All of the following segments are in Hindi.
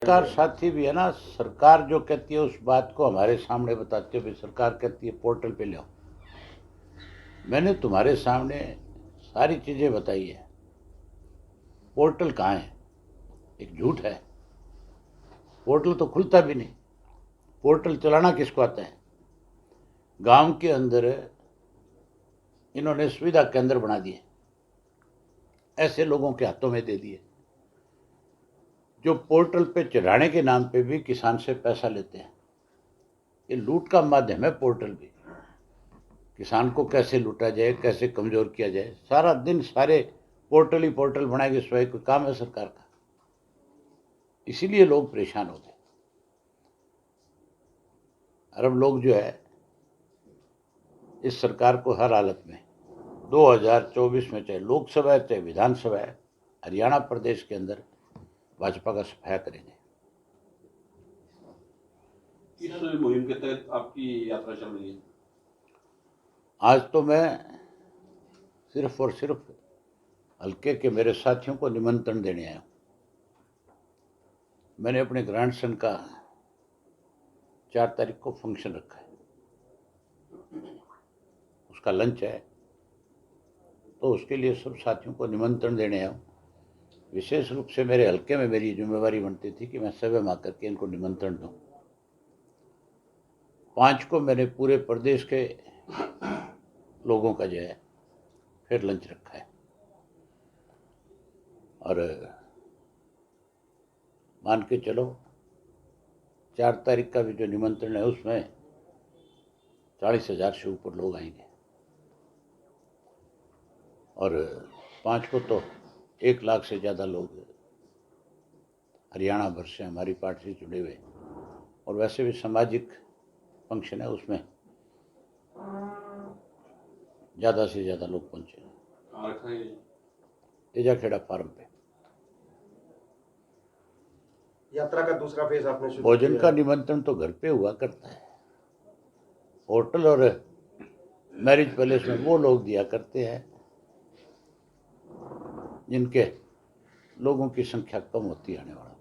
सरकार साथी भी है ना। सरकार जो कहती है उस बात को हमारे सामने बताते हो। भी सरकार कहती है पोर्टल पे ले आओ। मैंने तुम्हारे सामने सारी चीजें बताई है। पोर्टल कहाँ है? एक झूठ है। पोर्टल तो खुलता भी नहीं। पोर्टल चलाना किसको आता है? गांव के अंदर इन्होंने सुविधा केंद्र बना दिए, ऐसे लोगों के हाथों में दे दिए जो पोर्टल पे चढ़ाने के नाम पे भी किसान से पैसा लेते हैं। ये लूट का माध्यम है पोर्टल भी। किसान को कैसे लूटा जाए, कैसे कमजोर किया जाए, सारा दिन सारे पोर्टल ही पोर्टल बनाएंगे। स्वयं कोई काम है सरकार का? इसीलिए लोग परेशान हो गए। अरब लोग जो है इस सरकार को हर हालत में 2024 में, चाहे लोकसभा है चाहे विधानसभा है, हरियाणा प्रदेश के अंदर भाजपा का सफाया करेंगे। इस मुहिम के तहत आपकी यात्रा चल रही है। आज तो मैं सिर्फ और सिर्फ हल्के के मेरे साथियों को निमंत्रण देने आया हूँ। मैंने अपने ग्रैंडसन का 4 तारीख को फंक्शन रखा है, उसका लंच है, तो उसके लिए सब साथियों को निमंत्रण देने आया हूँ। विशेष रूप से मेरे हल्के में मेरी जिम्मेवारी बनती थी कि मैं सभा में आकर के इनको निमंत्रण दूँ। 5 को मैंने पूरे प्रदेश के लोगों का जो है फिर लंच रखा है। और मान के चलो 4 तारीख का भी जो निमंत्रण है उसमें 40,000 से ऊपर लोग आएंगे। और 5 को तो 1 लाख से ज़्यादा लोग हरियाणा भर से हमारी पार्टी से जुड़े हुए। और वैसे भी सामाजिक फंक्शन है, उसमें ज़्यादा से ज़्यादा लोग पहुँचे। तेजाखेड़ा फार्म पे यात्रा का दूसरा फेज आपने शुरू भोजन किया का है। निमंत्रण तो घर पे हुआ करता है। होटल और मैरिज पैलेस में वो लोग दिया करते हैं जिनके लोगों की संख्या कम होती है आने वाला।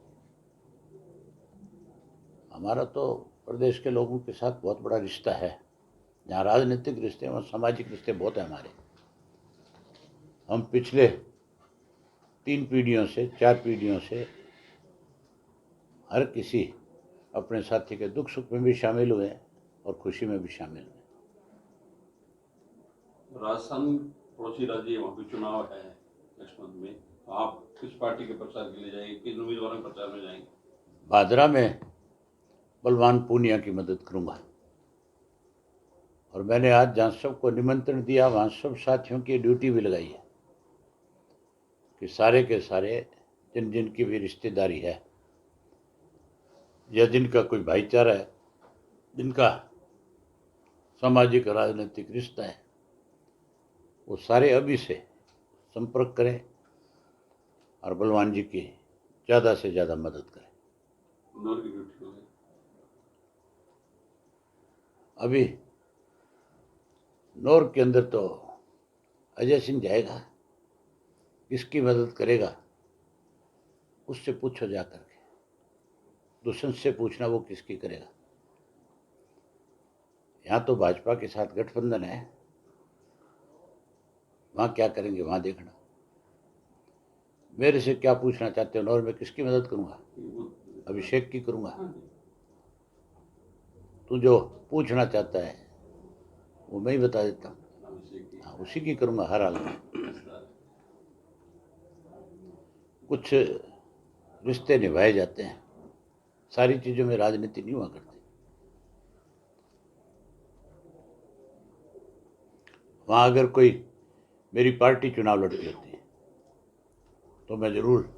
हमारा तो प्रदेश के लोगों के साथ बहुत बड़ा रिश्ता है। जहाँ राजनीतिक रिश्ते और सामाजिक रिश्ते बहुत हैं हमारे। हम पिछले 3 पीढ़ियों से 4 पीढ़ियों से हर किसी अपने साथी के दुख सुख में भी शामिल हुए और खुशी में भी शामिल हुए। राजस्थान पड़ोसी राज्य, वहाँ पे चुनाव है नेक्स्ट मंथ में, तो आप किस पार्टी के प्रचार के लिए जाएंगे, किस उम्मीदवार के प्रचार में जाएंगे? भादरा में बलवान पूनिया की मदद करूंगा। और मैंने आज जहाँ सबको निमंत्रण दिया वहाँ सब साथियों की ड्यूटी भी लगाई है कि सारे के सारे जिन जिनकी भी रिश्तेदारी है या जिनका कोई भाईचारा है, जिनका सामाजिक राजनीतिक रिश्ता है, वो सारे अभी से संपर्क करें और बलवान जी की ज़्यादा से ज़्यादा मदद करें। इंदौर की ड्यूटी होगी अभी नौर के अंदर तो अजय सिंह जाएगा, किसकी मदद करेगा उससे पूछो जा करके। दुष्यंत से पूछना वो किसकी करेगा। यहाँ तो भाजपा के साथ गठबंधन है, वहाँ क्या करेंगे वहाँ देखना। मेरे से क्या पूछना चाहते हो? नौर में किसकी मदद करूंगा? अभिषेक की करूंगा। तू जो पूछना चाहता है वो मैं ही बता देता हूँ। हाँ, उसी की करूंगा हर हाल में। कुछ रिश्ते निभाए जाते हैं, सारी चीज़ों में राजनीति नहीं हुआ करती। वहाँ अगर कोई मेरी पार्टी चुनाव लड़ती होती है तो मैं ज़रूर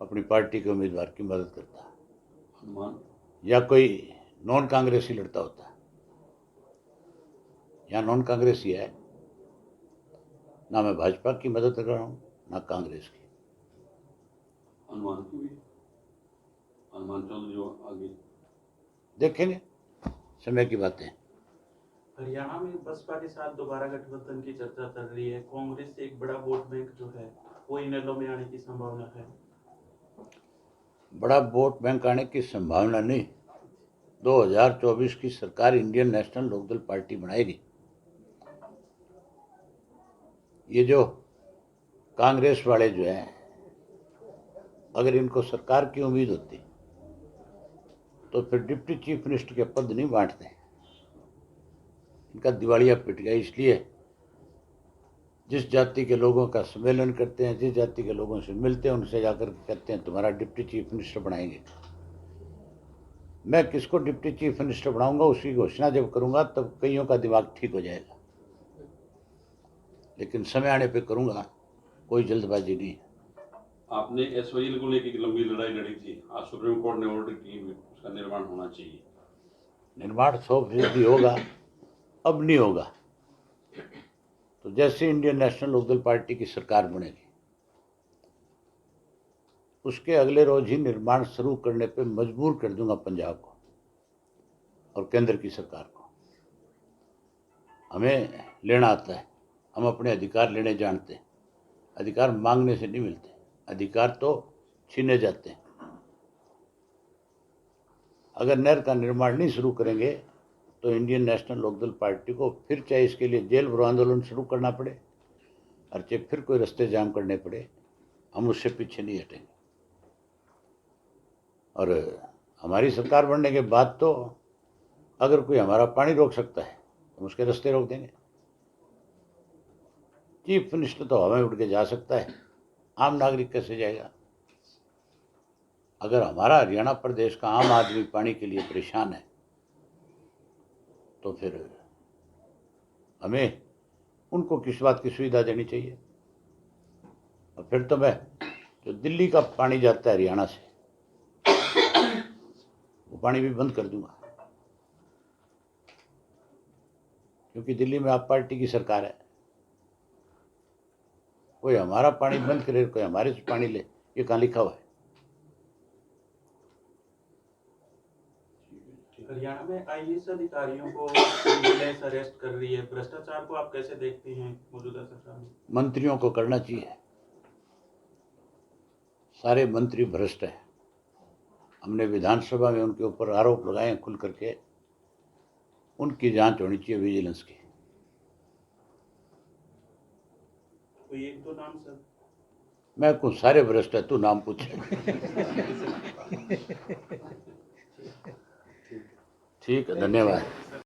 अपनी पार्टी के उम्मीदवार की मदद करता। या कोई नॉन कांग्रेसी लड़ता होता। यहाँ नॉन कांग्रेसी है, ना मैं भाजपा की मदद कर रहा हूँ ना कांग्रेस की। हनुमान चौधरी जो आगे देखेंगे, समय की बातें। हरियाणा में बसपा के साथ दोबारा गठबंधन की चर्चा चल रही है। कांग्रेस से एक बड़ा वोट बैंक जो है वो इनेलो में आने की संभावना है। बड़ा वोट बैंक आने की संभावना नहीं। 2024 की सरकार इंडियन नेशनल लोकदल पार्टी बनाएगी। ये जो कांग्रेस वाले जो हैं, अगर इनको सरकार की उम्मीद होती तो फिर डिप्टी चीफ मिनिस्टर के पद नहीं बांटते। इनका दिवालिया पिट गया। इसलिए जिस जाति के लोगों का सम्मेलन करते हैं, जिस जाति के लोगों से मिलते हैं, उनसे जाकर कहते हैं तुम्हारा डिप्टी चीफ मिनिस्टर बनाएंगे। मैं किसको डिप्टी चीफ मिनिस्टर बनाऊंगा उसकी घोषणा जब करूंगा तब कईयों का दिमाग ठीक हो जाएगा, लेकिन समय आने पे करूंगा, कोई जल्दबाजी नहीं है। आपने एसवाईएल को लेकर लंबी लड़ाई लड़ी थी, आज सुप्रीम कोर्ट ने ऑर्डर की उसका निर्माण होना चाहिए। निर्माण 100% होगा, अब नहीं होगा तो जैसे इंडियन नेशनल लोकदल पार्टी की सरकार बनेगी उसके अगले रोज ही निर्माण शुरू करने पे मजबूर कर दूंगा पंजाब को और केंद्र की सरकार को। हमें लेना आता है, हम अपने अधिकार लेने जानते हैं। अधिकार मांगने से नहीं मिलते, अधिकार तो छीने जाते हैं। अगर नहर का निर्माण नहीं शुरू करेंगे तो इंडियन नेशनल लोकदल पार्टी को फिर चाहे इसके लिए जेल भरो आंदोलन शुरू करना पड़े और चाहे फिर कोई रास्ते जाम करने पड़े, हम उससे पीछे नहीं हटेंगे। और हमारी सरकार बनने के बाद तो अगर कोई हमारा पानी रोक सकता है तो उसके रास्ते रोक देंगे। चीफ मिनिस्टर तो हवा में उड़ के जा सकता है, आम नागरिक कैसे जाएगा? अगर हमारा हरियाणा प्रदेश का आम आदमी पानी के लिए परेशान है तो फिर हमें उनको किस बात की सुविधा देनी चाहिए? और फिर तो मैं जो दिल्ली का पानी जाता है हरियाणा से वो पानी भी बंद कर दूंगा, क्योंकि दिल्ली में आप पार्टी की सरकार है। कोई हमारा पानी बंद करे, कोई हमारे से पानी ले, ये कहाँ लिखा हुआ है? हरियाणा में आईएएस अधिकारियों को पुलिस अरेस्ट कर रही है, भ्रष्टाचार को आप कैसे देखते हैं मौजूदा सरकार में? मंत्रियों को करना चाहिए, सारे मंत्री भ्रष्ट हैं। हमने विधानसभा में उनके ऊपर आरोप लगाए खुल करके, उनकी जांच होनी चाहिए विजिलेंस की। कोई एक दो नाम सर? मैं कुछ सारे भ्रष्ट है, तू नाम पूछ। ठीक है, धन्यवाद।